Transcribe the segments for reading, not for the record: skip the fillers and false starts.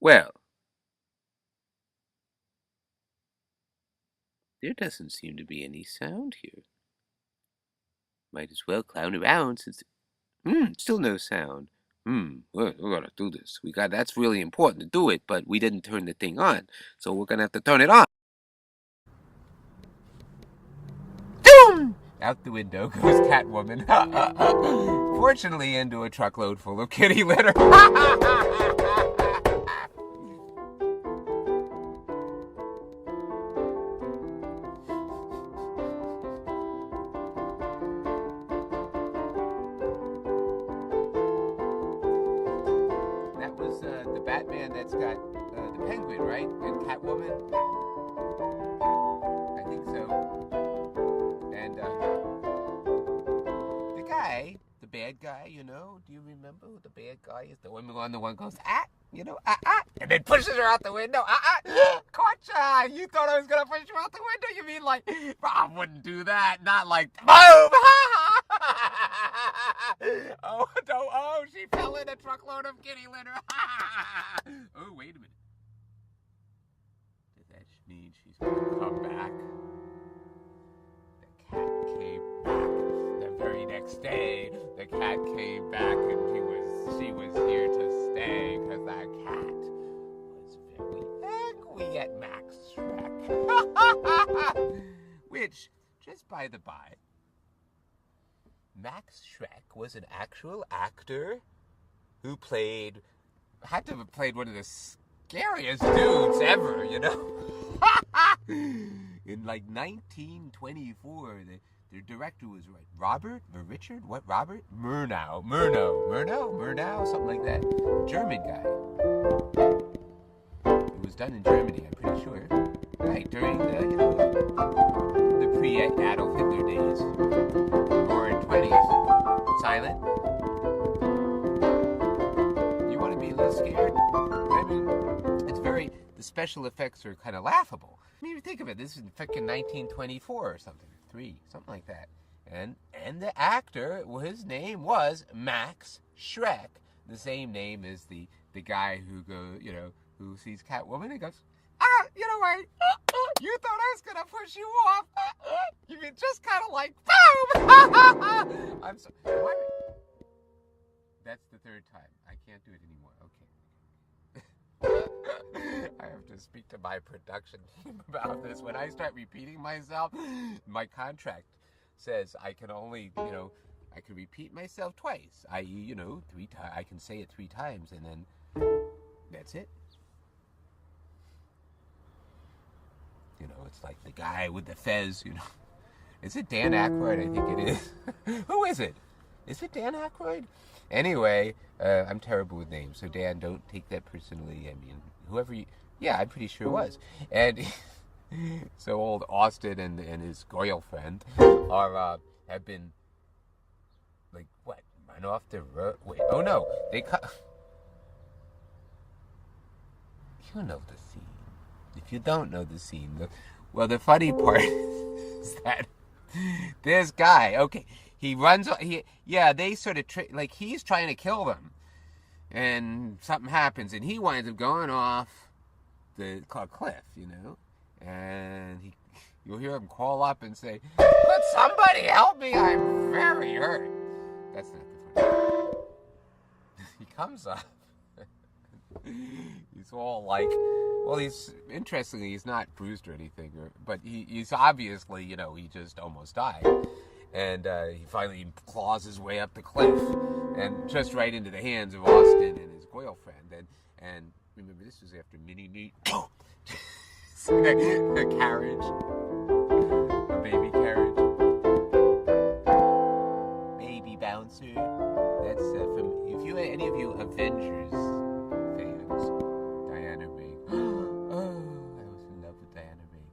Well, there doesn't seem to be any sound here. Might as well clown around since... still no sound. We gotta do this. That's really important to do it, but we didn't turn the thing on, so we're gonna have to turn it on. Doom! Out the window goes Catwoman. Fortunately, into a truckload full of kitty litter. That was the Batman that's got the Penguin, right? And Catwoman. I think so. And the guy, the bad guy, do you remember who the bad guy is? The one goes, and then pushes her out the window. Gotcha! You thought I was gonna push you out the window? You mean like, I wouldn't do that. Not like, boom! She fell in a truckload of kitty litter. Oh, wait a minute. Does that mean she's gonna come back? The cat came back the very next day. The cat came back and she was here to stay because that cat was very angry at Max Shrek. Which, just by the by, Max Shrek was an actual actor who had to have played one of the scariest dudes ever, In like 1924, the director was Robert Murnau, something like that. German guy. It was done in Germany, I'm pretty sure. Right, during the pre-Adolf Hitler days. Roaring 20s. Silent. You want to be a little scared? I mean, the special effects are kind of laughable. I mean, think of it. This is in fucking 1924 or something. Something like that. And the actor, his name was Max Shrek. The same name as the guy who who sees Catwoman and goes, what? You thought I was going to push you off. You mean just kind of like, boom! I'm sorry. What? That's the third time. I can't do it anymore. Okay. I have to speak to my production team about this. When I start repeating myself, my contract says I can only, I can repeat myself twice. I.e., 3 times. I can say it 3 times, and then that's it. It's like the guy with the fez, Is it Dan Aykroyd? I think it is. Who is it? Is it Dan Aykroyd? Anyway, I'm terrible with names, so Dan, don't take that personally. I mean, whoever you... Yeah, I'm pretty sure it was. And so old Austin and his girlfriend have been, like, what? Run off the road? Wait, oh no, they cut... You know the scene. If you don't know the scene, the funny part is that this guy, okay, he runs, they sort of, like, he's trying to kill them, and something happens, and he winds up going off the cliff, and you'll hear him call up and say, "Could somebody help me? I'm very hurt." That's not the funny. He comes up. He's all like, well, interestingly, he's not bruised or anything, but he's obviously, he just almost died. And he finally claws his way up the cliff and just right into the hands of Austin and his girlfriend. And remember, this was after mini-meat. A carriage. A baby carriage. Baby bouncer. That's from, any of you Avengers fans, Diana Rigg. Oh, I was in love with Diana Rigg.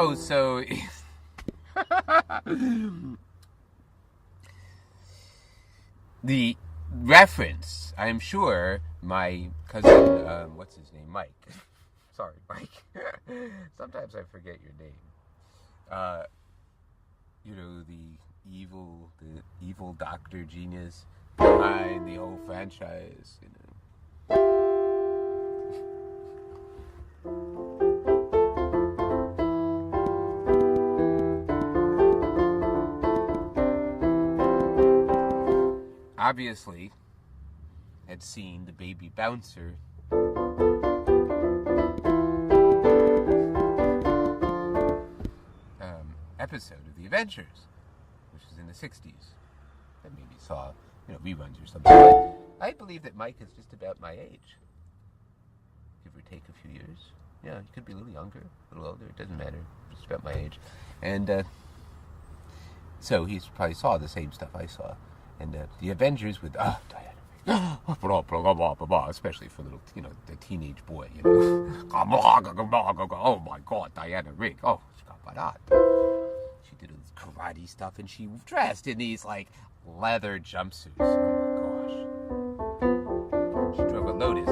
Oh, so the reference, I'm sure my cousin, what's his name, Mike. Sorry, Mike. Sometimes I forget your name. The evil doctor genius behind the whole franchise, Obviously had seen the Baby Bouncer episode of The Avengers, which was in the 60s. That maybe saw, reruns or something. But I believe that Mike is just about my age. Give or take a few years. Yeah, he could be a little younger, a little older. It doesn't matter. Just about my age. And so he probably saw the same stuff I saw. And The Avengers with, Diana, especially for little, the teenage boy, Oh my God, Diana Rigg. Oh, she did this karate stuff, and she was dressed in these leather jumpsuits. Oh my gosh. She drove a Lotus.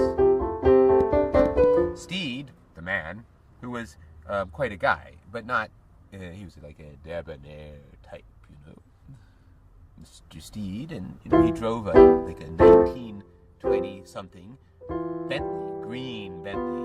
Steed, the man, who was quite a guy, but not, he was like a debonair type, Mr. Steed, and he drove a 1920 something Bentley, green Bentley.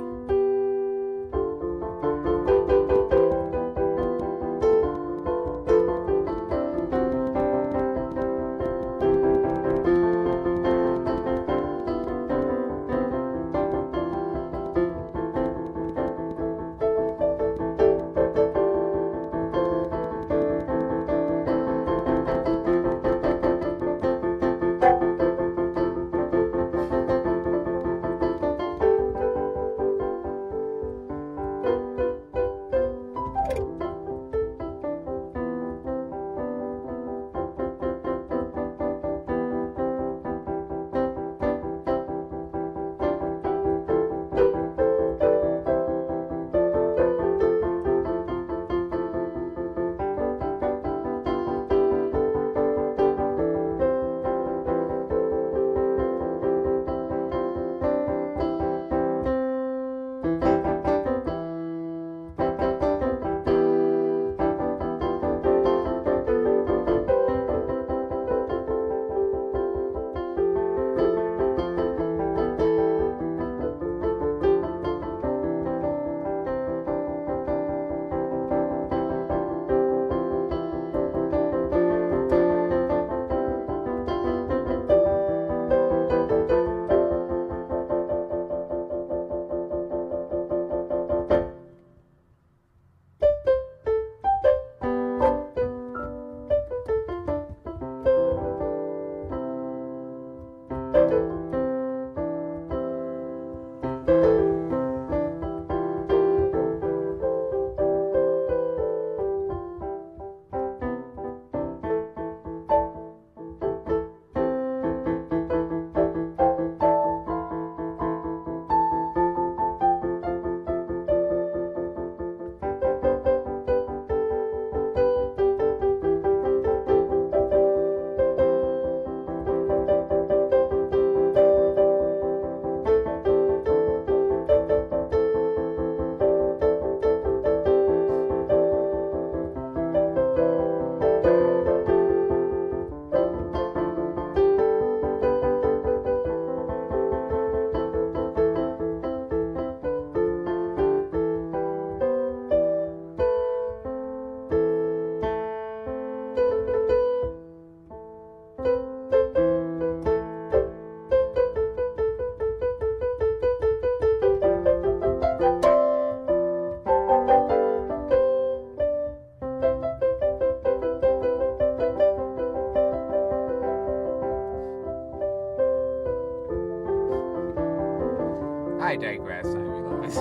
I digress, I realize.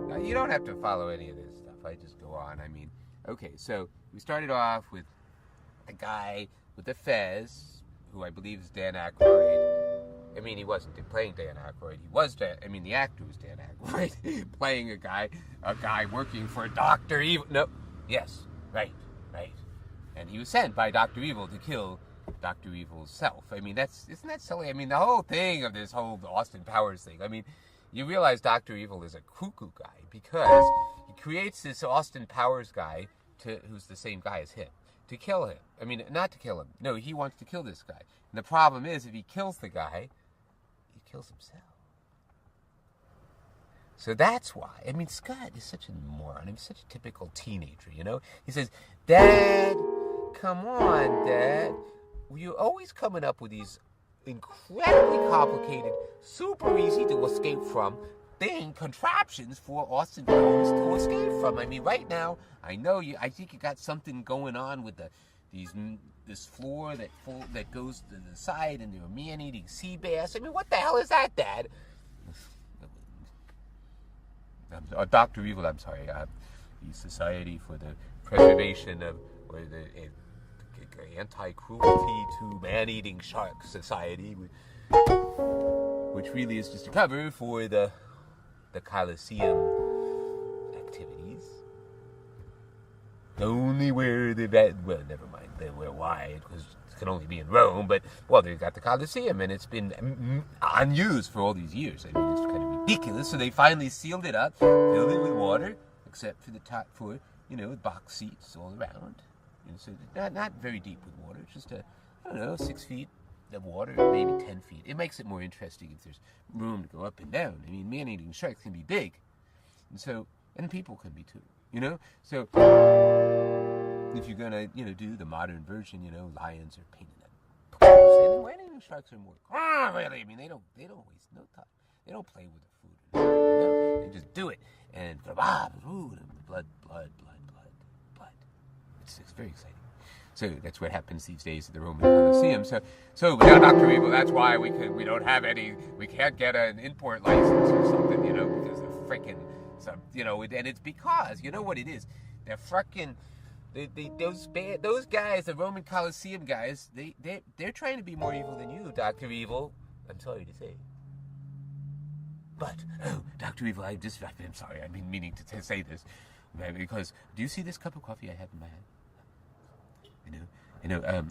Now, you don't have to follow any of this stuff. I just go on. Okay, so we started off with a guy with a fez, who I believe is Dan Aykroyd, I mean, he wasn't playing Dan Aykroyd. The actor was Dan Aykroyd, playing a guy working for Dr. Evil. No, yes, right. And he was sent by Dr. Evil to kill Dr. Evil's self. I mean, isn't that silly? I mean, the whole thing of this whole Austin Powers thing, I mean, you realize Dr. Evil is a cuckoo guy because he creates this Austin Powers guy who's the same guy as him, to kill him. I mean, not to kill him. No, he wants to kill this guy. And the problem is, if he kills the guy, he kills himself. So that's why. I mean, Scott is such a moron. He's such a typical teenager, you know? He says, Dad, come on, Dad. You're always coming up with these incredibly complicated, super easy to escape from contraptions for Austin Powers to escape from. I mean, right now, I think you got something going on with this floor that goes to the side, and there are man-eating sea bass. I mean, what the hell is that, Dad? Dr. Evil, I'm sorry, the Society for the Preservation of, or the Anti-Cruelty to Man-Eating Shark Society, which really is just a cover for the Coliseum activities. Only where never mind, why, because it can only be in Rome, but, they've got the Coliseum, and it's been unused for all these years. I mean, it's kind of ridiculous, so they finally sealed it up, filled it with water, except for the top floor, box seats all around. And so not very deep with water, just 6 feet of water, maybe 10 feet. It makes it more interesting if there's room to go up and down. I mean, man-eating sharks can be big, and people can be too, So if you're gonna, do the modern version, lions are painted up. Man-eating sharks are more. Really? I mean, they don't waste no time. They don't play with the food. They just do it, and blood. It's very exciting. So that's what happens these days at the Roman Coliseum. So without Dr. Evil, that's why we can't get an import license or something, because they're freaking, and it's because, you know what it is? They're freaking, those guys, the Roman Coliseum guys, they're trying to be more evil than you, Dr. Evil. I'm sorry to say. But, Dr. Evil, I'm sorry, I've been meaning to say this, because, do you see this cup of coffee I have in my hand?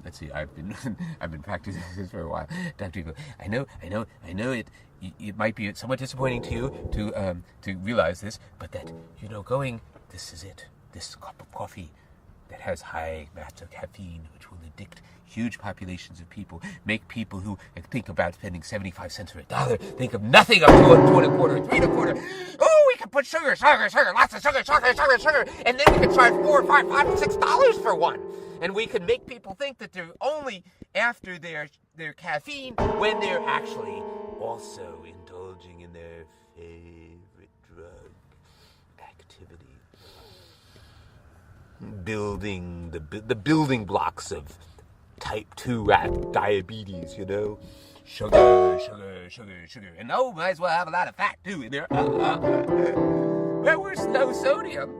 Let's see, I've been practicing this for a while, Dr. Evil. I know it might be somewhat disappointing to you to realize this, but that, this is it, this cup of coffee that has high amounts of caffeine, which will addict huge populations of people, make people who think about spending 75 cents or $1 think of nothing up to $2.25, $3.25. Oh, we can put sugar, lots of sugar, and then we can charge $4, $5, $5, $6 for one. And we can make people think that they're only after their caffeine when they're actually also indulging in their favorite drug activity. Building the building blocks of type 2 diabetes, Sugar. And might as well have a lot of fat, too, in there. Well, we're low sodium.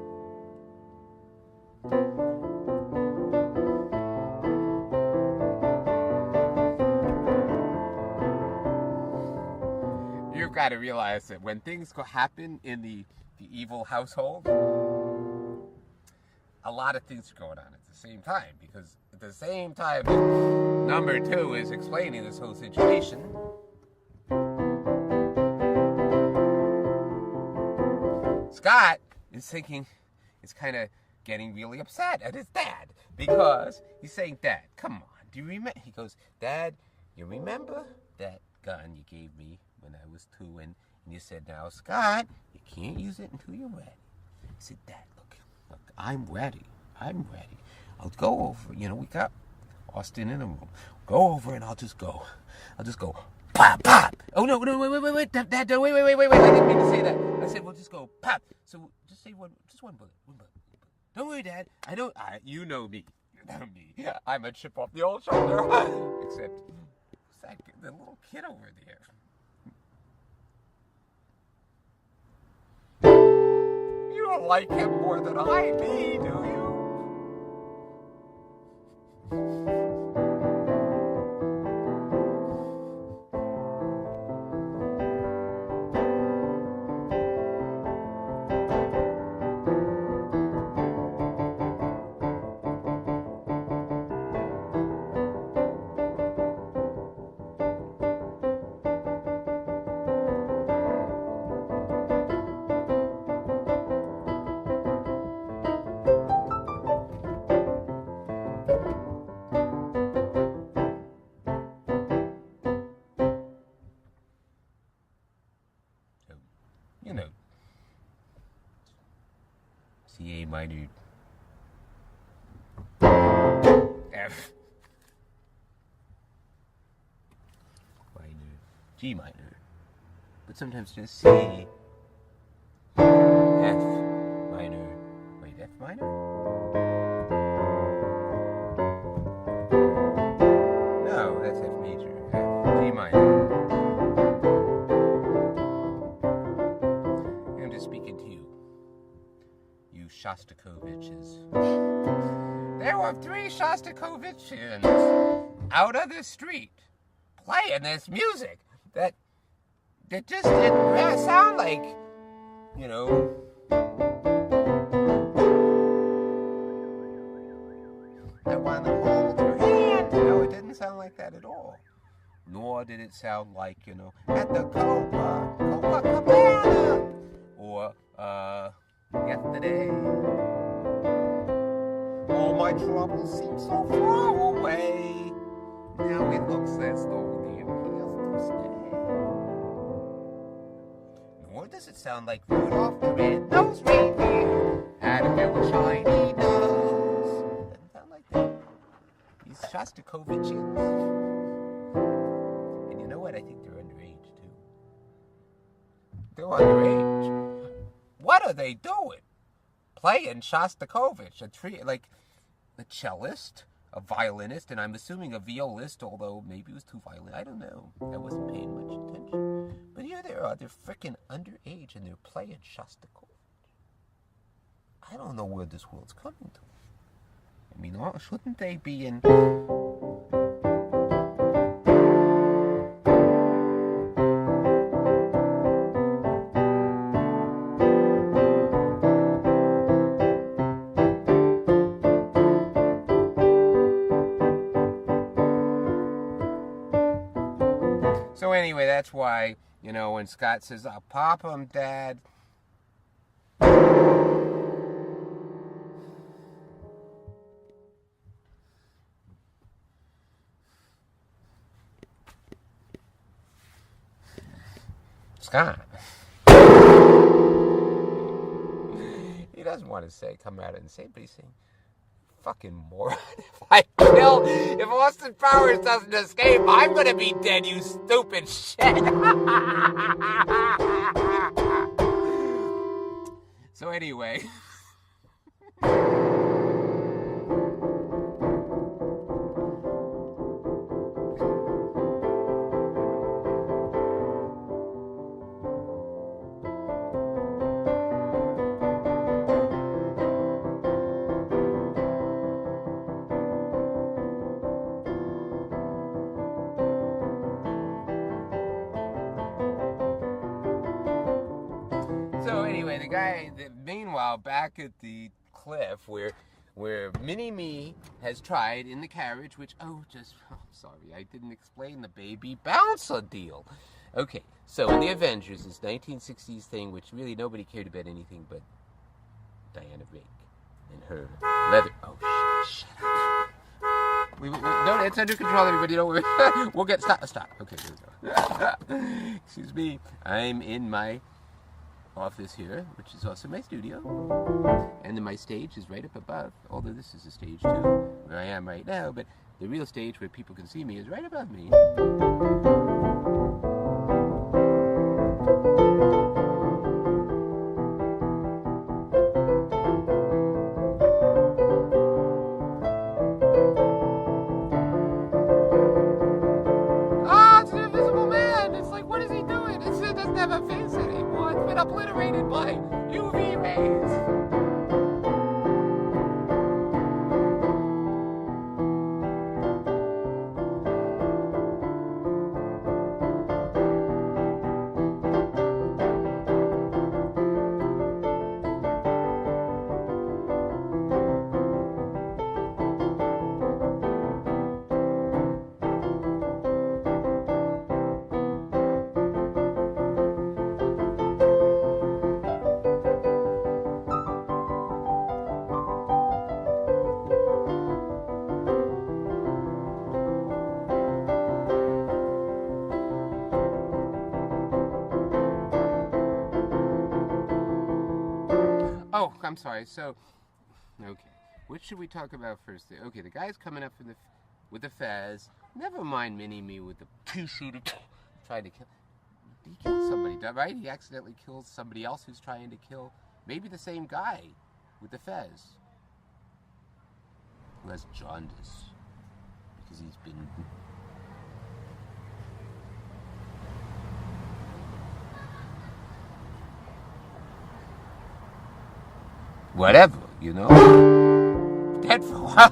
You've got to realize that when things happen in the evil household, a lot of things are going on at the same time, because at the same time that number 2 is explaining this whole situation, Scott is kind of getting really upset at his dad, because he's saying, Dad, come on, do you remember? He goes, Dad, you remember that gun you gave me when I was 2, and you said, now, Scott, you can't use it until you're ready. I said, Dad, look, I'm ready. I'll go over, we got Austin in the room. Go over and I'll just go, pop, pop. Oh, no, wait, Dad, wait, I didn't mean to say that. I said, we'll just go, pop. So just say one bullet. Don't worry, Dad, you know me. I'm a chip off the old shoulder. Except, who's that, the little kid over there? You don't like him more than I do, do you? You know, C A minor, F minor, G minor, but sometimes just C, F minor. Wait, F minor? No, that's F major. F, G minor. I'm just speaking to you, you Shostakoviches. There were 3 Shostakovichians out of the street playing this music that just didn't sound like, you know, I want to hold your hand. No, it didn't sound like that at all. Nor did it sound like, you know, at the Copacabana or yesterday. All my troubles seem so far away. Now it looks as though they're here to stay. Nor does it sound like Rudolph the Red-Nosed Reindeer had a very shiny nose. Doesn't sound like that. These Shostakovichians. And you know what? I think they're underage too. They're underage. What are they doing? Playing Shostakovich, a cellist, a violinist, and I'm assuming a violist, although maybe it was too violent. I don't know. I wasn't paying much attention. But here they are. They're freaking underage, and they're playing Shostakovich. I don't know where this world's coming to. I mean, shouldn't they be in... So anyway, that's why, you know, when Scott says, I'll pop him, Dad. Scott. He doesn't want to come out and say, but he's saying, fucking moron. If Austin Powers doesn't escape, I'm gonna be dead, you stupid shit. So anyway. Meanwhile, back at the cliff where Mini-Me has tried in the carriage, sorry, I didn't explain the baby bouncer deal. Okay, so in the Avengers, this 1960s thing, which really nobody cared about anything but Diana Rigg and her leather. Oh, shut up. No, it's under control, everybody. Don't worry. We'll get stop. Okay, here we go. Excuse me. I'm in my office here, which is also my studio, and then my stage is right up above, although this is a stage too, where I am right now, but the real stage where people can see me is right above me. It's an invisible man! It's like, what is he doing? It doesn't have a face anymore. It's been obliterated by UV rays. Oh, I'm sorry. So, okay. What should we talk about first? Okay, the guy's coming up with the fez. Never mind Mini-Me with the two-shooter trying to kill. He killed somebody, right? He accidentally kills somebody else who's trying to kill maybe the same guy with the fez who has jaundice because he's been... whatever, you know? Dead for a while.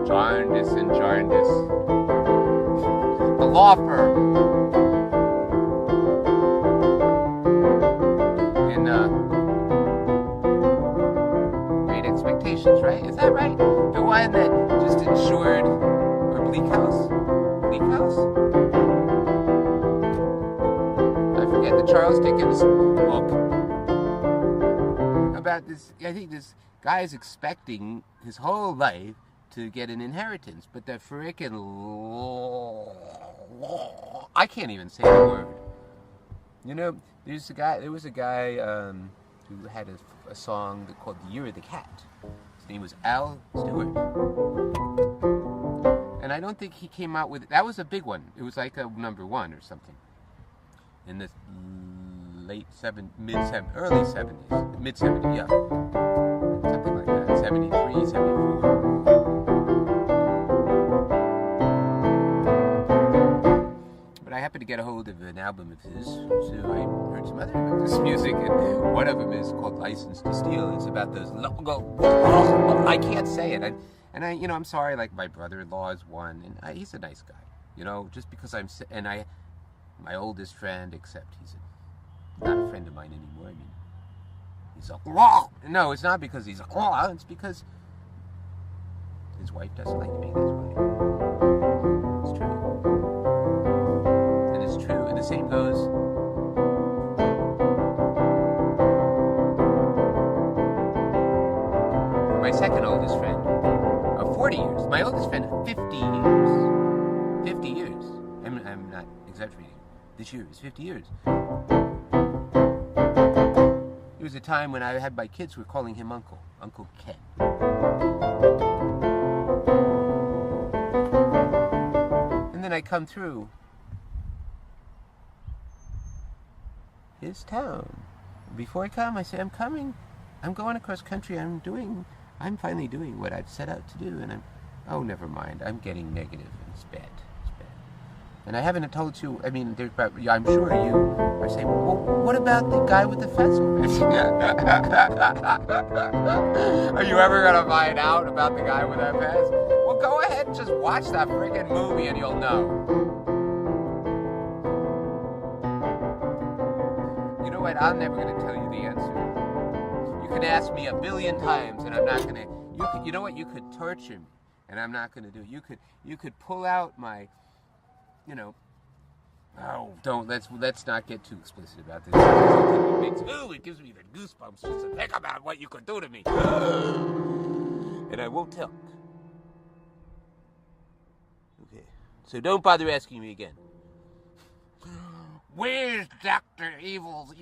Jaundice and Jarndice. The law firm. In Great Expectations, right? Is that right? The one that just insured... or Bleak House? Bleak House? I forget the Charles Dickens book. About this, I think this guy is expecting his whole life to get an inheritance, but the frickin' I can't even say the word. You know, there was a guy who had a song called "The Year of the Cat." His name was Al Stewart, and I don't think he came out with that was a big one. It was like a number one or something in the early 70s, mid 70s, yeah, something like that, 73, 74. But I happened to get a hold of an album of his, so I heard some other of his music, and one of them is called "License to Steal." It's about those I can't say it, and I, you know, I'm sorry. Like my brother-in-law is one, and he's a nice guy, you know. Just because my oldest friend, except he's not a friend of mine anymore. I mean, he's a no, it's not because he's a it's because his wife doesn't like me. That's why. It's true, and it's true, and the same goes. My second oldest friend of 40 years. My oldest friend of 50 years. 50 years. I'm not exaggerating. This year is 50 years. It was a time when I had my kids were calling him Uncle Ken. And then I come through his town. Before I come, I say, I'm coming. I'm going across country. I'm finally doing what I've set out to do. And oh, never mind. I'm getting negative. It's bad. And I haven't told you, I mean, I'm sure you are saying, well, what about the guy with the fez? Are you ever going to find out about the guy with that fez? Well, go ahead and just watch that friggin' movie and you'll know. You know what? I'm never going to tell you the answer. You can ask me 1,000,000,000 times and I'm not going to, you know what? You could torture me and I'm not going to do it. You could pull out my... You know, let's not get too explicit about this. It gives me the goosebumps just to think about what you could do to me. And I won't tell. Okay, so don't bother asking me again. Where's Dr. Evil's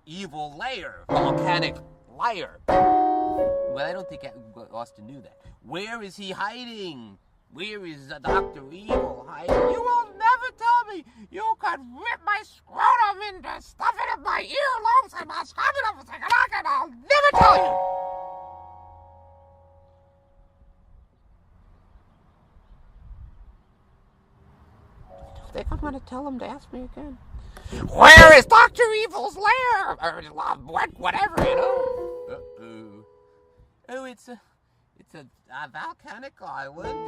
evil lair? Volcanic liar. Well, I don't think Austin knew that. Where is he hiding? Where is Dr. Evil hiding? You will never tell me. You could rip my scrotum and stuff it in my earlobes and I'll scrub it up and I'll never tell you. I think I'm going to tell him to ask me again. Where is Dr. Evil's lair? Or whatever, you know. Uh-oh. Oh, it's a volcanic island.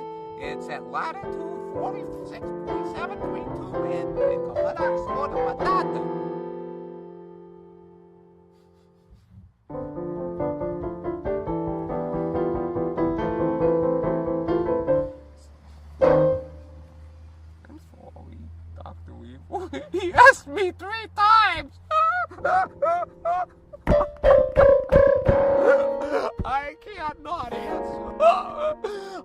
It's at latitude 46.732 in Copenhagen, Patata. I'm sorry, Dr. Evil. He asked me 3 times. I can't not answer.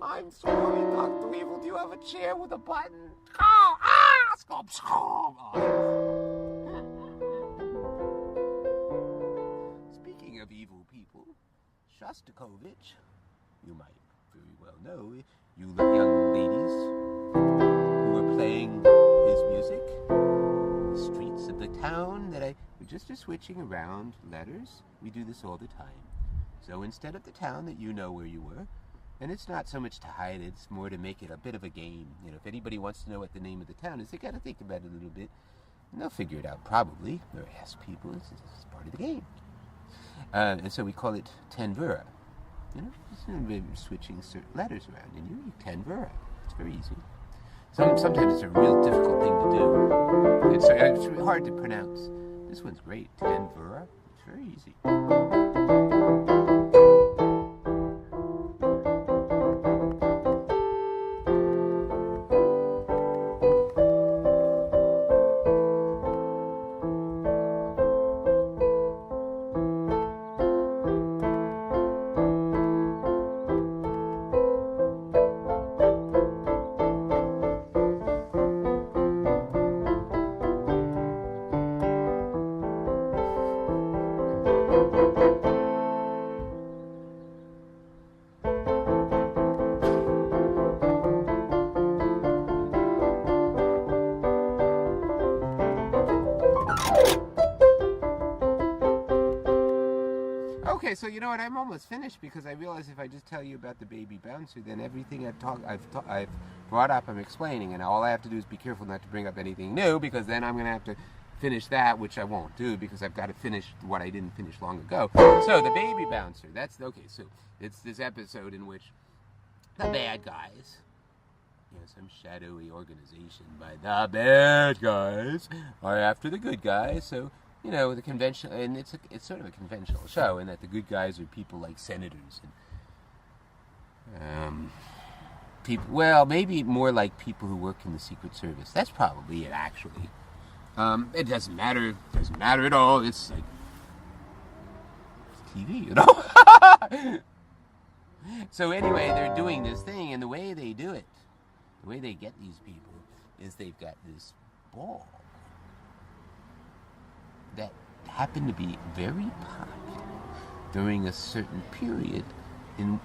I'm sorry, Dr. Evil. Do you have a chair with a button? Shostakovich, you might very well know, you young ladies who were playing his music, the streets of the town we're just switching around letters. We do this all the time. So instead of the town that you know where you were, and it's not so much to hide it, it's more to make it a bit of a game. If anybody wants to know what the name of the town is, they got to think about it a little bit, and they'll figure it out probably, or ask people. It's part of the game. And so we call it Tenvura. Just switching certain letters around, and you Tenvura. It's very easy. Sometimes it's a real difficult thing to do. It's really hard to pronounce. This one's great, Tenvura. It's very easy. Okay, so you know what? I'm almost finished because I realize if I just tell you about the baby bouncer, then everything I've brought up, I'm explaining, and all I have to do is be careful not to bring up anything new, because then I'm going to have to finish that, which I won't do because I've got to finish what I didn't finish long ago. So the baby bouncer. Okay. So it's this episode in which the bad guys, some shadowy organization by the bad guys, are after the good guys. So. The conventional, and it's sort of a conventional show in that the good guys are people like senators and people. Well, maybe more like people who work in the Secret Service. That's probably it, actually. It doesn't matter. It doesn't matter at all. It's like TV, So anyway, they're doing this thing, and the way they do it, the way they get these people, is they've got this ball that happened to be very popular during a certain period, and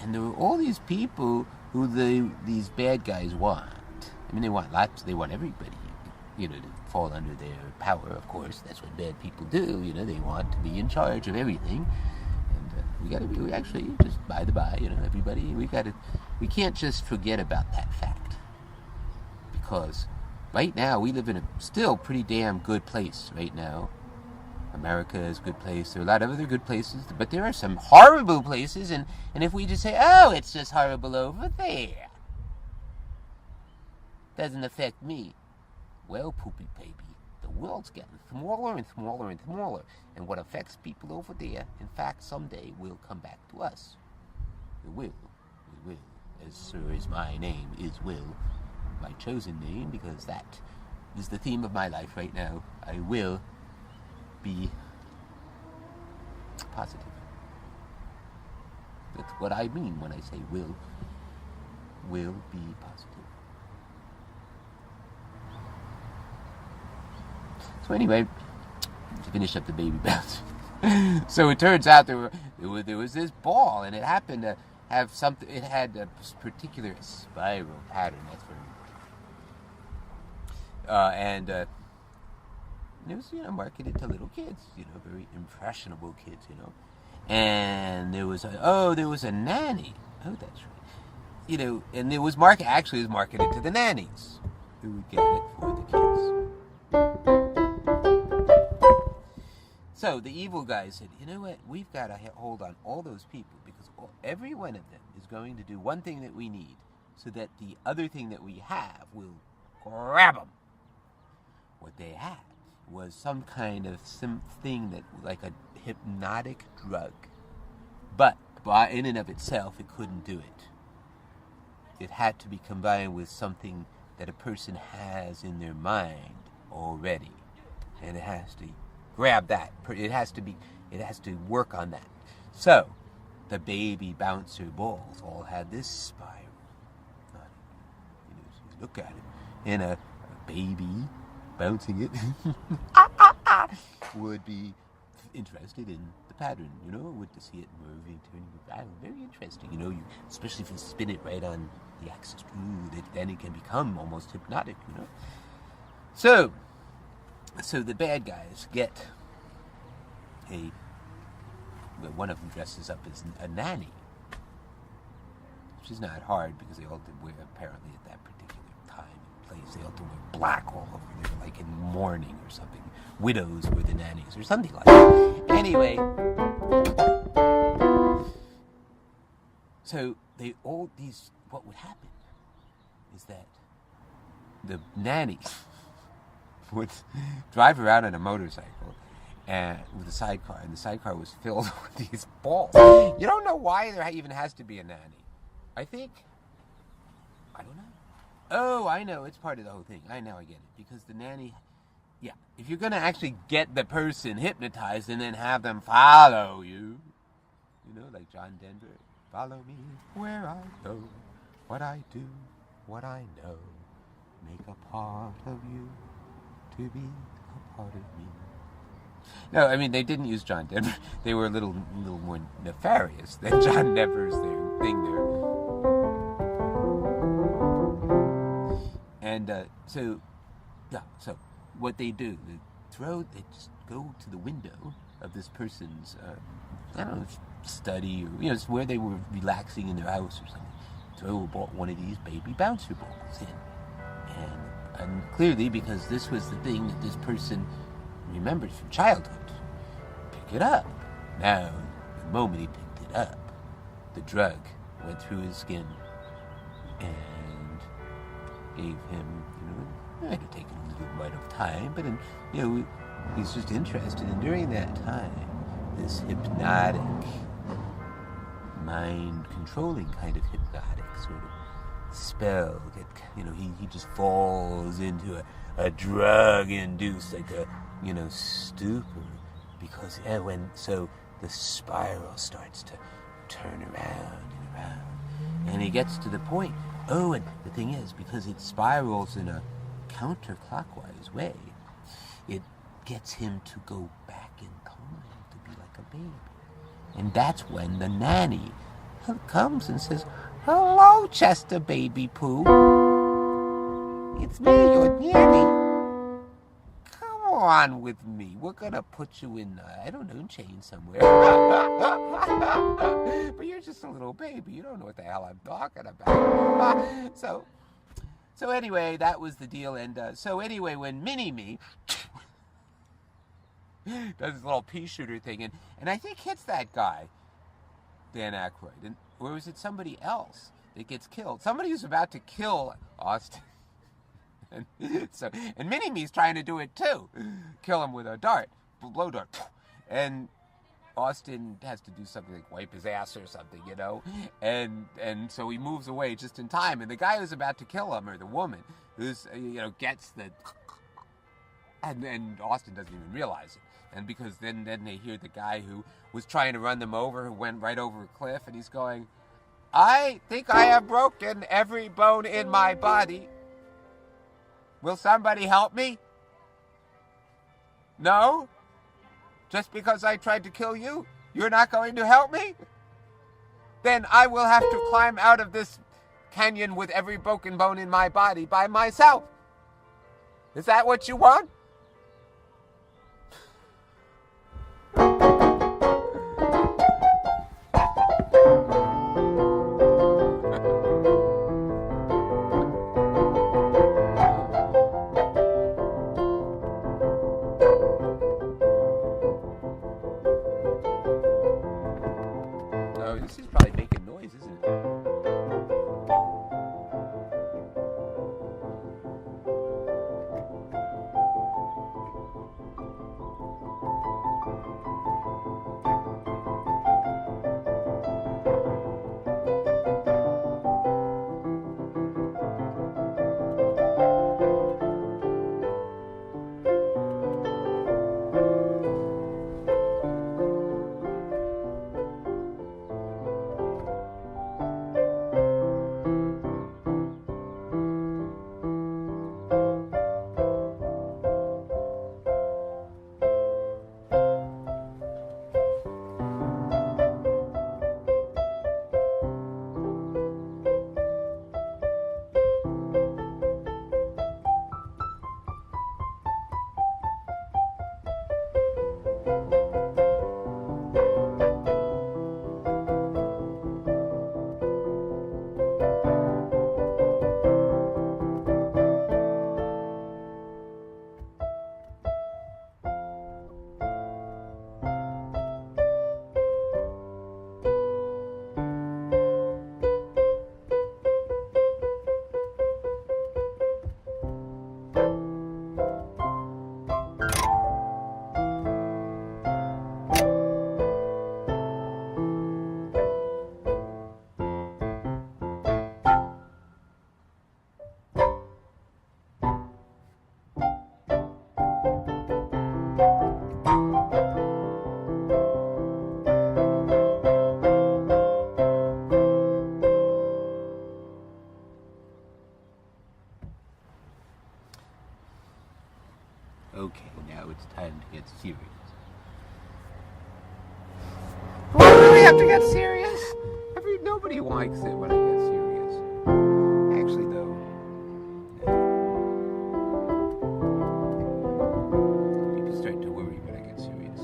there were all these people who these bad guys want. I mean, they want lots. They want everybody, to fall under their power. Of course, that's what bad people do. They want to be in charge of everything, and we actually just by the by, everybody. We can't just forget about that fact, because right now, we live in a still pretty damn good place right now. America is a good place. There are a lot of other good places, but there are some horrible places, and if we just say, oh, it's just horrible over there, doesn't affect me. Well, poopy baby, the world's getting smaller and smaller and smaller, and what affects people over there, in fact, someday will come back to us. It will. As sure as my name is Will. My chosen name, because that is the theme of my life right now. I will be positive. That's what I mean when I say will be positive. So anyway, to finish up the baby bounce. So it turns out there was this ball, and it happened to have something. It had a particular spiral pattern. That's very and it was marketed to little kids, very impressionable kids, And there was a nanny. Oh, that's right. And it was marketed to the nannies who would get it for the kids. So the evil guy said, you know what? We've got to hold on all those people, because every one of them is going to do one thing that we need, so that the other thing that we have will grab them. What they had was some kind of something that, like a hypnotic drug. But in and of itself, it couldn't do it. It had to be combined with something that a person has in their mind already. And it has to grab that. It has to work on that. So, the baby bouncer balls all had this spiral. You look at it, and a baby bouncing it would be interested in the pattern, would to see it moving, turning around. Very interesting, especially if you spin it right on the axis. Then it can become almost hypnotic, So the bad guys get one of them dresses up as a nanny, which is not hard because they all did wear, apparently at that particular time and place, they all did wear black all over. They were like in mourning or something. Widows were the nannies or something like that. Anyway, so what would happen is that the nannies would drive around on a motorcycle and with a sidecar, and the sidecar was filled with these balls. You don't know why there even has to be a nanny. I don't know. Oh, I know, it's part of the whole thing. I get it. Because the nanny, if you're going to actually get the person hypnotized and then have them follow you, like John Denver, follow me where I go, what I do, what I know, make a part of you to be a part of me. No, I mean, they didn't use John Denver. They were a little more nefarious than John Denver's thing there. And so what they do, they just go to the window of this person's, study, or, it's where they were relaxing in their house or something. Throw one of these baby bouncer balls in. And clearly, because this was the thing that this person remembered from childhood, pick it up. Now, the moment he picked it up, the drug went through his skin and gave him, it might have taken a little bit of time, but he's just interested. And during that time, this hypnotic, mind-controlling kind of hypnotic sort of spell, he just falls into a drug-induced, like a, stupor, because the spiral starts to turn around and around, and he gets to the point. Oh, and the thing is, because it spirals in a counterclockwise way, it gets him to go back in time to be like a baby. And that's when the nanny comes and says, "Hello, Chester Baby Pooh. It's me, your nanny. Come on with me. We're gonna put you in, chains somewhere." But you're just a little baby. You don't know what the hell I'm talking about. So anyway, that was the deal. And so anyway, when Mini-Me does his little pea shooter thing, and I think hits that guy, Dan Aykroyd, or was it somebody else that gets killed? Somebody who's about to kill Austin. And Mini-Me's trying to do it too. Kill him with a blow dart. And Austin has to do something like wipe his ass or something, and so he moves away just in time. And the guy who's about to kill him, or the woman, who's, gets the... And Austin doesn't even realize it. And because then they hear the guy who was trying to run them over, who went right over a cliff, and he's going, "I think I have broken every bone in my body. Will somebody help me? No? Just because I tried to kill you, you're not going to help me? Then I will have to climb out of this canyon with every broken bone in my body by myself. Is that what you want?" This is probably making noise, isn't it? Okay, now it's time to get serious. Why do we have to get serious? Nobody likes it when I get serious. Actually, though, people start to worry when I get serious.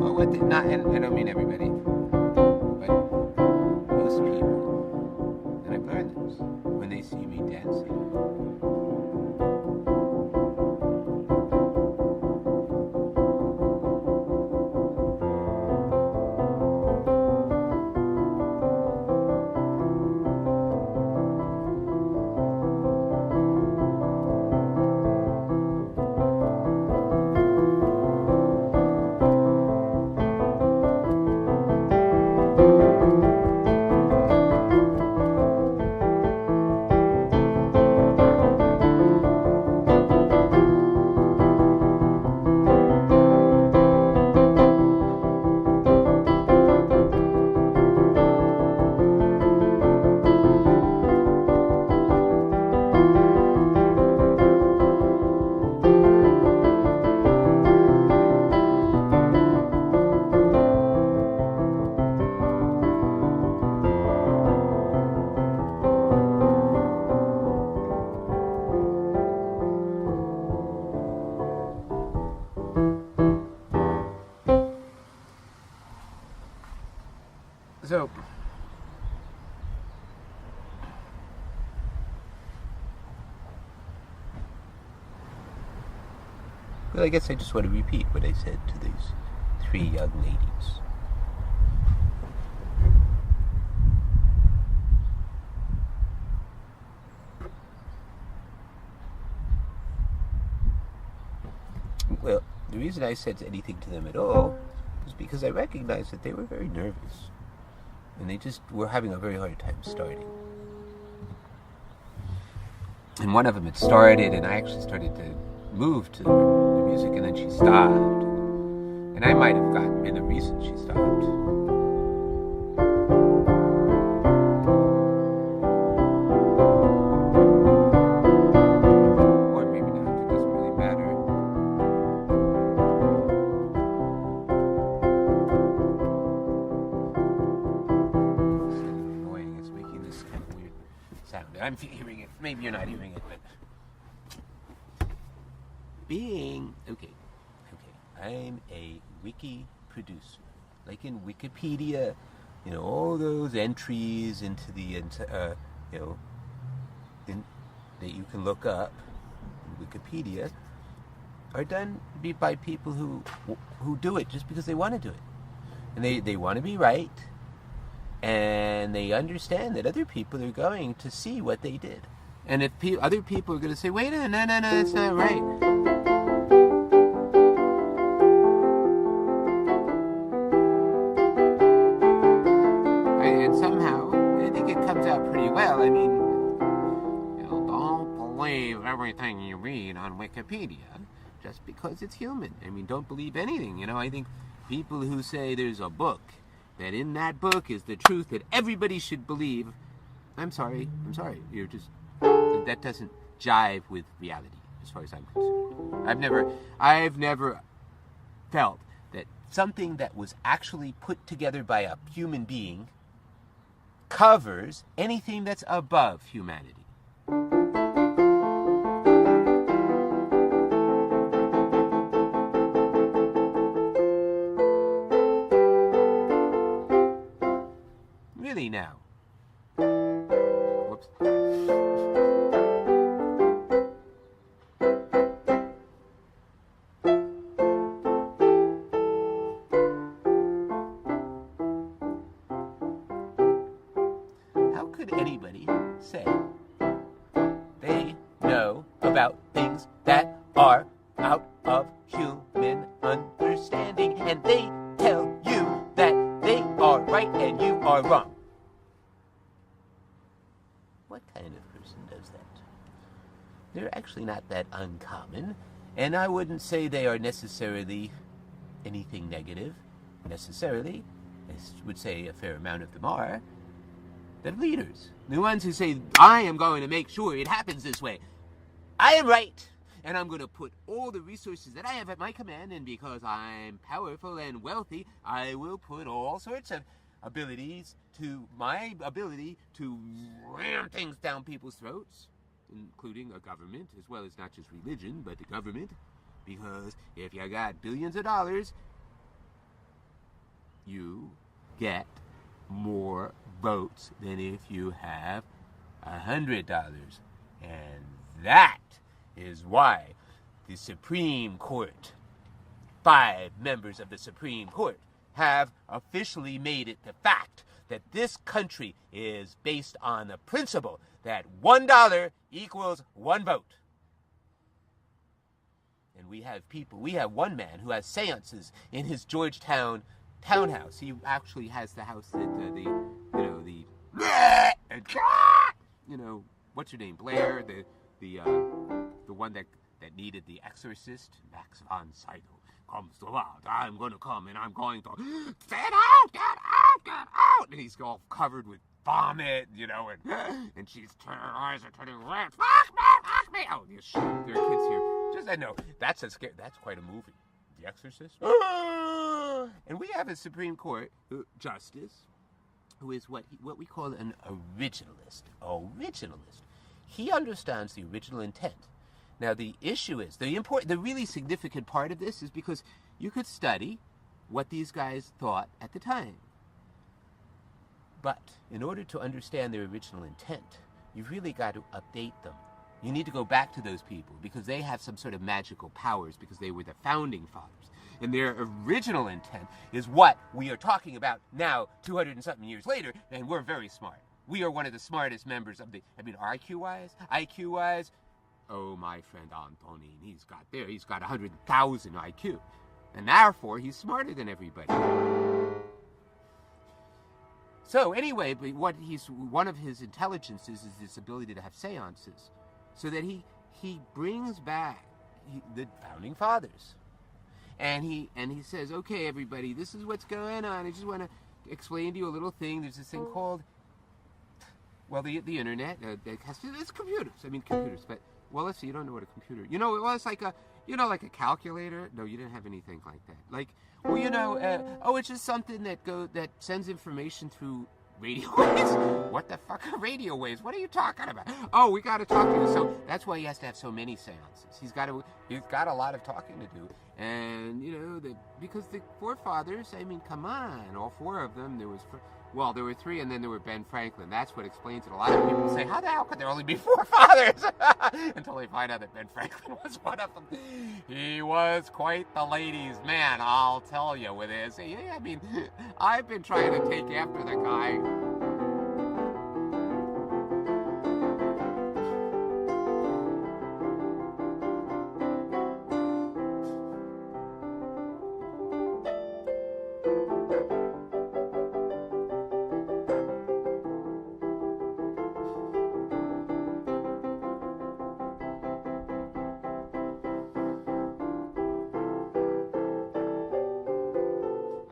Well, I don't mean everybody, but most people, and I've learned this, when they see me dancing. So, well, I guess I just want to repeat what I said to these 3 young ladies. Well, the reason I said anything to them at all was because I recognized that they were very nervous. And they just were having a very hard time starting. And one of them had started, and I actually started to move to the music, and then she stopped. And I might have been the reason she stopped. Or maybe not, it doesn't really matter. I'm hearing it. Maybe you're not hearing it, but okay. I'm a wiki producer, like in Wikipedia. All those entries into the that you can look up in Wikipedia are done by people who do it just because they want to do it, and they want to be right. And they understand that other people are going to see what they did. And if other people are going to say, wait a minute, no, that's not right. And somehow, I think it comes out pretty well. I mean, don't believe everything you read on Wikipedia just because it's human. I mean, don't believe anything. I think people who say there's a book, that in that book is the truth that everybody should believe. I'm sorry. That doesn't jive with reality, as far as I'm concerned. I've never felt that something that was actually put together by a human being covers anything that's above humanity. Really now. Whoops. How could anybody say they know about things that are out of human understanding, and they tell you that they are right and you are wrong? What kind of person does that? They're actually not that uncommon, and I wouldn't say they are necessarily anything negative. necessarily, as would say a fair amount of them are, the leaders. The ones who say, I am going to make sure it happens this way. I am right. And I'm going to put all the resources that I have at my command, and because I'm powerful and wealthy, I will put all sorts of my ability to ram things down people's throats, including a government, as well as not just religion, but the government. Because if you got billions of dollars, you get more votes than if you have $100. And that is why the Supreme Court, 5 members of the Supreme Court, have officially made it the fact that this country is based on the principle that $1 equals 1 vote. And we have one man who has seances in his Georgetown townhouse. He actually has the house that what's her name, Blair, the one that needed the exorcist, Max von Sydow, comes to out. I'm going to come and I'm going to get out, and he's all covered with vomit, and her eyes are turning red. Fuck me! Oh, you shoot their kids here. I know that's quite a movie, The Exorcist. And we have a Supreme Court justice who is what we call an originalist. He understands the original intent. Now the issue is the really significant part of this is because you could study what these guys thought at the time. But in order to understand their original intent, you've really got to update them. You need to go back to those people because they have some sort of magical powers because they were the founding fathers. And their original intent is what we are talking about now, 200 and something years later, and we're very smart. We are one of the smartest members of IQ-wise. Oh, my friend Antonin, he's got 100,000 IQ. And therefore, he's smarter than everybody. So anyway, but one of his intelligences is this ability to have seances, so that he brings back the founding fathers, and he says, okay, everybody, this is what's going on. I just want to explain to you a little thing. There's this thing called, the internet. It's computers. Computers. But let's see. You don't know what a computer. It's like a calculator. No, you didn't have anything like that. It's just something that sends information through radio waves. What the fuck are radio waves? What are you talking about? Oh, we got to talk to you. So that's why he has to have so many seances. He's got a lot of talking to do. And because the forefathers, come on, all 4 of them. There were 3, and then there were Ben Franklin. That's what explains it. A lot of people say, how the hell could there only be 4 fathers? Until they find out that Ben Franklin was one of them. He was quite the ladies' man, I'll tell you, with his. I've been trying to take after the guy.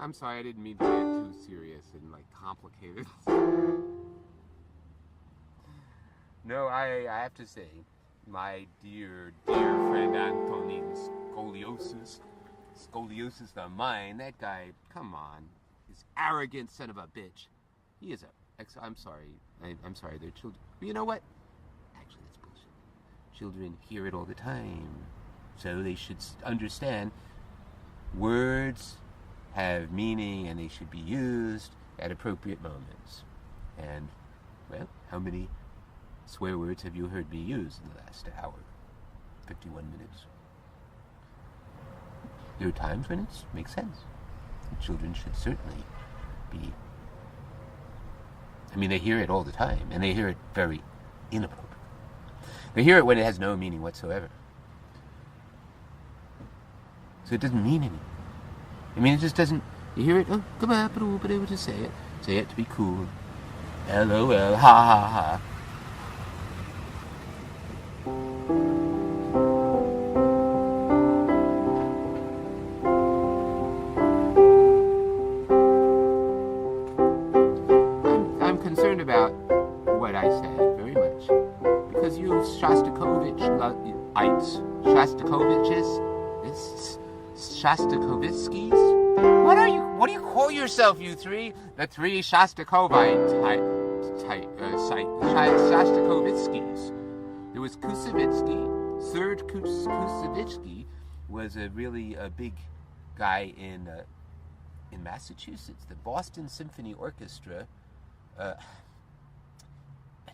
I'm sorry, I didn't mean to get too serious and complicated. No, I have to say, my dear friend Antonin Scoliosis the Mind, that guy, come on, this arrogant son of a bitch. He is I'm sorry, they're children. But you know what? Actually, that's bullshit. Children hear it all the time, so they should understand words have meaning and they should be used at appropriate moments. And, how many swear words have you heard me use in the last hour? 51 minutes. There are times when it makes sense. Children should certainly be... they hear it all the time, and they hear it very inappropriately. They hear it when it has no meaning whatsoever. So it doesn't mean anything. It just doesn't... You hear it, oh, come on, but able to say it. Say it to be cool. LOL, ha ha ha. concerned about what I said very much. Because you Shostakovichians, Shostakovitskis? What do you call yourself, you three? The three Shostakovitskis. There was Kusevitsky. Serge Kusevitsky was a really big guy in Massachusetts. The Boston Symphony Orchestra. I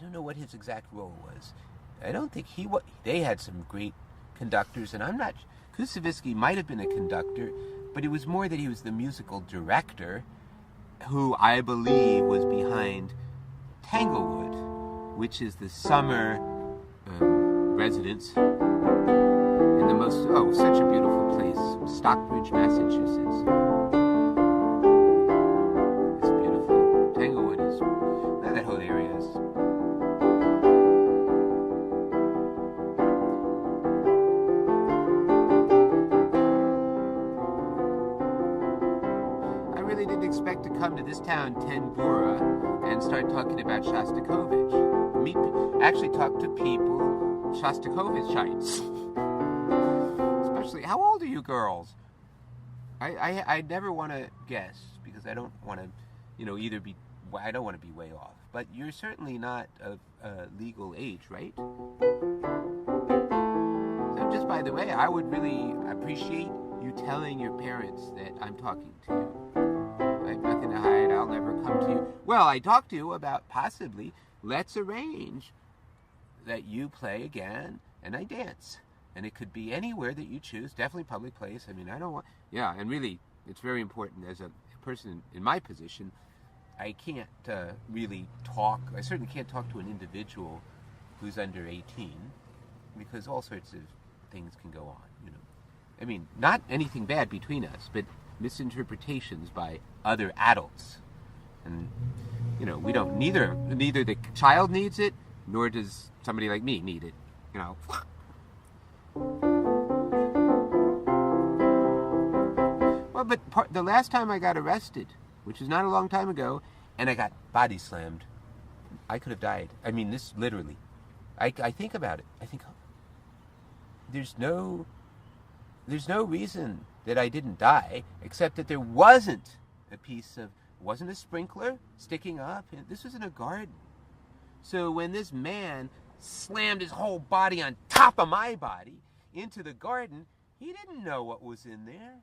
don't know what his exact role was. I don't think they had some great conductors, and I'm not. Kusevitsky might have been a conductor, but it was more that he was the musical director, who I believe was behind Tanglewood, which is the summer residence in the such a beautiful place, Stockbridge, Massachusetts. It's beautiful. Tanglewood is, that whole area is. I really didn't expect to come to this town, Tenbura, and start talking about Shostakovich. Actually talk to people, Shostakovichians. Especially, how old are you girls? I never want to guess, because I don't want to, I don't want to be way off. But you're certainly not of legal age, right? So just by the way, I would really appreciate you telling your parents that I'm talking to you. I have nothing to hide. I'll never come to you. Well, I talked to you about possibly, let's arrange that you play again and I dance. And it could be anywhere that you choose, definitely public place. I mean, I don't want, and really, it's very important as a person in my position. I can't really talk, I certainly can't talk to an individual who's under 18, because all sorts of things can go on, I mean, not anything bad between us, but misinterpretations by other adults. And, we don't, neither the child needs it, nor does somebody like me need it, Well, but the last time I got arrested, which is not a long time ago, and I got body slammed, I could have died. I mean, this literally. I think about it. I think, there's no reason that I didn't die, except that there wasn't wasn't a sprinkler sticking up. This was in a garden. So when this man slammed his whole body on top of my body into the garden, he didn't know what was in there.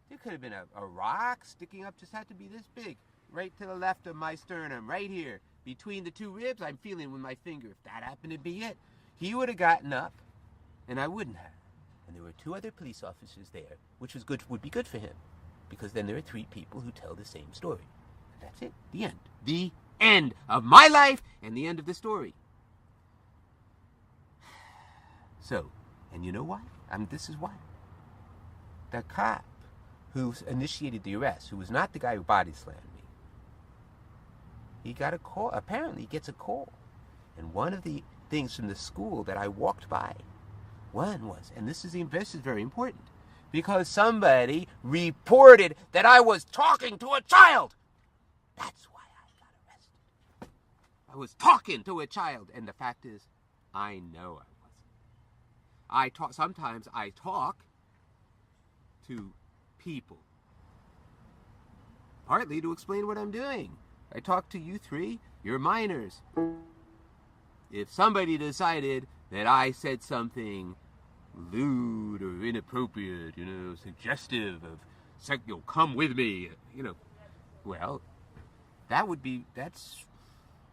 There could have been a rock sticking up, just had to be this big, right to the left of my sternum, right here, between the two ribs. I'm feeling with my finger, if that happened to be it. He would have gotten up, and I wouldn't have. And there were 2 other police officers there, which would be good for him, because then there are 3 people who tell the same story. And that's it. The end. The end of my life and the end of the story. So, and you know why? This is why. The cop who initiated the arrest, who was not the guy who body slammed me, he got a call. Apparently, he gets a call. And one of the things from the school that I walked by, and this is very important, because somebody reported that I was talking to a child. That's why I got arrested. I was talking to a child, and the fact is, I know I wasn't. Sometimes I talk to people, partly to explain what I'm doing. I talk to you 3, you're minors. If somebody decided that I said something lewd or inappropriate, suggestive of, come with me, well, that's,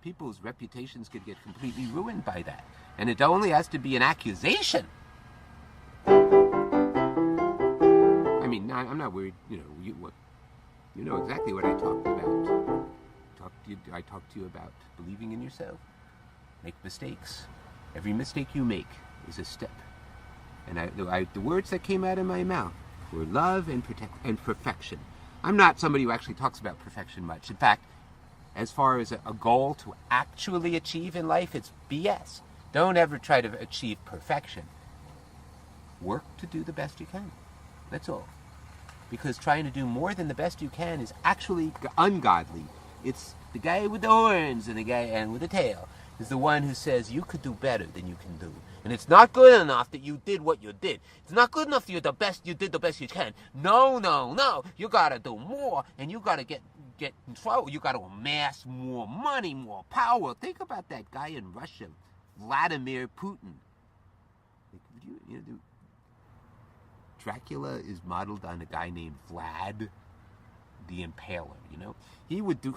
people's reputations could get completely ruined by that. And it only has to be an accusation. I mean, I'm not worried, you know exactly what I talked about. I talked to you about believing in yourself. Make mistakes. Every mistake you make is a step. And the words that came out of my mouth were love and perfection. I'm not somebody who actually talks about perfection much. In fact, as far as a goal to actually achieve in life, it's BS. Don't ever try to achieve perfection. Work to do the best you can. That's all. Because trying to do more than the best you can is actually ungodly. It's the guy with the horns and the guy with the tail is the one who says you could do better than you can do. And it's not good enough that you did what you did. It's not good enough that you're the best, you did the best you can. No, no, no. You gotta do more, and you gotta get control. You gotta amass more money, more power. Think about that guy in Russia, Vladimir Putin. Dracula is modeled on a guy named Vlad the Impaler. You know, he would do.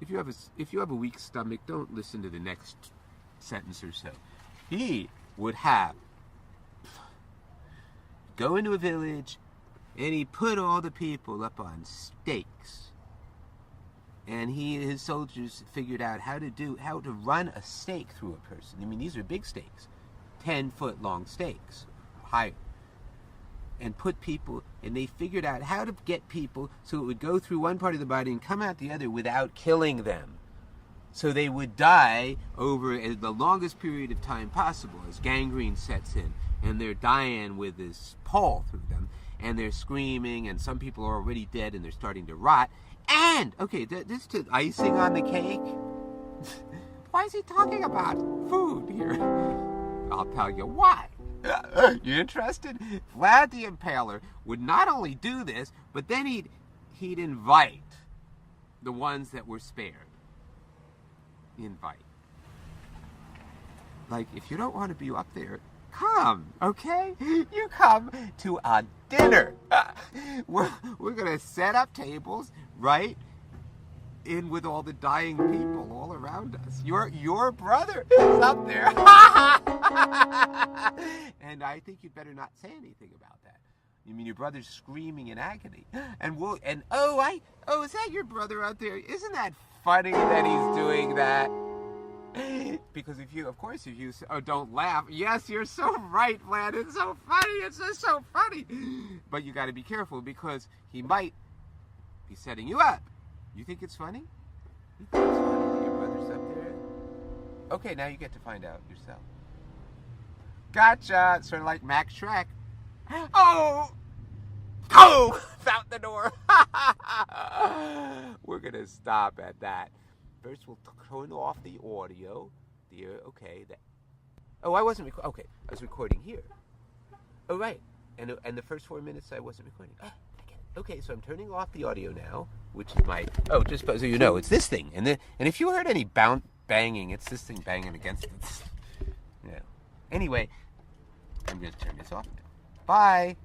If you have a weak stomach, don't listen to the next sentence or so. He would go into a village, and he put all the people up on stakes. And his soldiers figured out how to run a stake through a person. I mean, these are big stakes, 10-foot long stakes, higher. And put people, and they figured out how to get people so it would go through one part of the body and come out the other without killing them. So they would die over the longest period of time possible as gangrene sets in. And they're dying with this pole through them. And they're screaming, and some people are already dead and they're starting to rot. And, okay, this is icing on the cake. Why is he talking about food here? I'll tell you why. You interested? Vlad the Impaler would not only do this, but then he'd invite the ones that were spared. Invite. Like, if you don't want to be up there, come, okay? You come to a dinner. We're going to set up tables, right? In with all the dying people all around us. Your brother is up there. And I think you'd better not say anything about that. You mean your brother's screaming in agony. Is that your brother out there? Isn't that funny that he's doing that? Because if you say, oh, don't laugh. Yes, you're so right, Vlad. It's so funny. It's just so funny. But you got to be careful because he might be setting you up. You think it's funny? You think it's funny that your brother's up there? Okay, now you get to find out yourself. Gotcha! Sort of like Max Shrek. Oh! Out the door. We're going to stop at that. First, we'll turn off the audio. I wasn't recording. Okay, I was recording here. Oh, right. And the first 4 minutes I wasn't recording. I get it. Okay, so I'm turning off the audio now, which is my... Oh, just so you know, it's this thing. And if you heard any banging, it's this thing banging against it. Yeah. Anyway, I'm going to turn this off now. Bye.